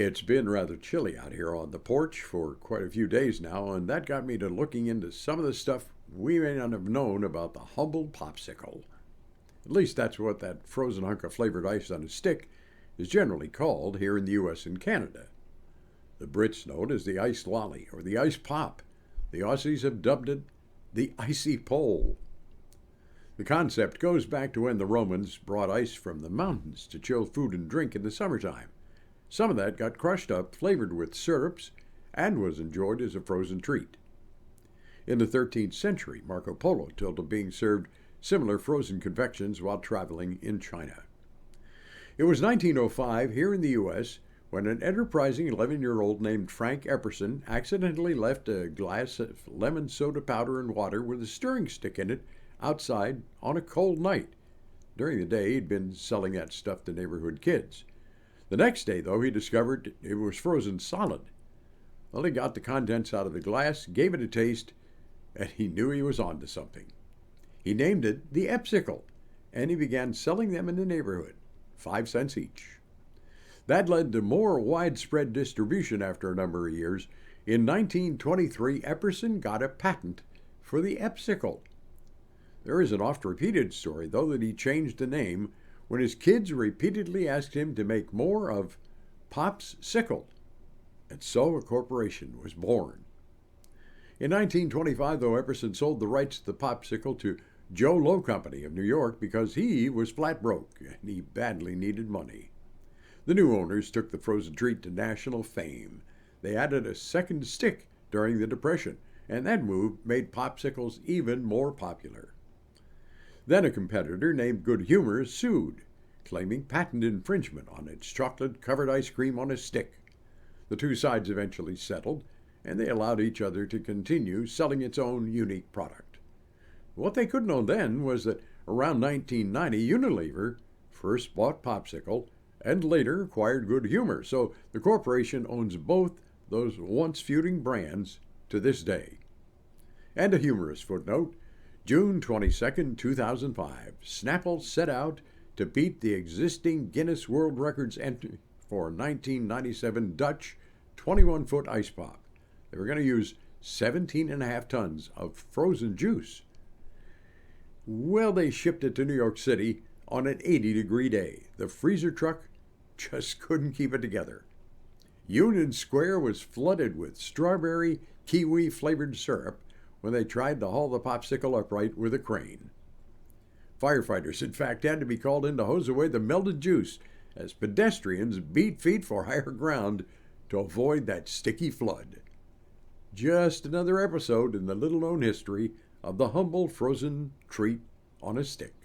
It's been rather chilly out here on the porch for quite a few days now, and that got me to looking into some of the stuff we may not have known about the humble popsicle. At least that's what that frozen hunk of flavored ice on a stick is generally called here in the US and Canada. The Brits know it as the ice lolly or the ice pop. The Aussies have dubbed it the icy pole. The concept goes back to when the Romans brought ice from the mountains to chill food and drink in the summertime. Some of that got crushed up, flavored with syrups, and was enjoyed as a frozen treat. In the 13th century, Marco Polo told of being served similar frozen confections while traveling in China. It was 1905 here in the U.S. when an enterprising 11-year-old named Frank Epperson accidentally left a glass of lemon soda powder and water with a stirring stick in it outside on a cold night. During the day, he'd been selling that stuff to neighborhood kids. The next day, though, he discovered it was frozen solid. Well, he got the contents out of the glass, gave it a taste, and he knew he was onto something. He named it the Epsicle, and he began selling them in the neighborhood, 5 cents each. That led to more widespread distribution after a number of years. In 1923, Epperson got a patent for the Epsicle. There is an oft-repeated story, though, that he changed the name when his kids repeatedly asked him to make more of Pop's Sickle, and so a corporation was born. In 1925, though, Epperson sold the rights to the Popsicle to Joe Lowe Company of New York because he was flat broke and he badly needed money. The new owners took the frozen treat to national fame. They added a second stick during the Depression, and that move made popsicles even more popular. Then a competitor named Good Humor sued, claiming patent infringement on its chocolate-covered ice cream on a stick. The two sides eventually settled, and they allowed each other to continue selling its own unique product. What they couldn't know then was that around 1990, Unilever first bought Popsicle and later acquired Good Humor, so the corporation owns both those once feuding brands to this day. And a humorous footnote, June 22, 2005, Snapple set out to beat the existing Guinness World Records entry for 1997 Dutch 21-foot ice pop. They were going to use 17.5 tons of frozen juice. Well, they shipped it to New York City on an 80-degree day. The freezer truck just couldn't keep it together. Union Square was flooded with strawberry kiwi-flavored syrup when they tried to haul the popsicle upright with a crane. Firefighters, in fact, had to be called in to hose away the melted juice as pedestrians beat feet for higher ground to avoid that sticky flood. Just another episode in the little-known history of the humble frozen treat on a stick.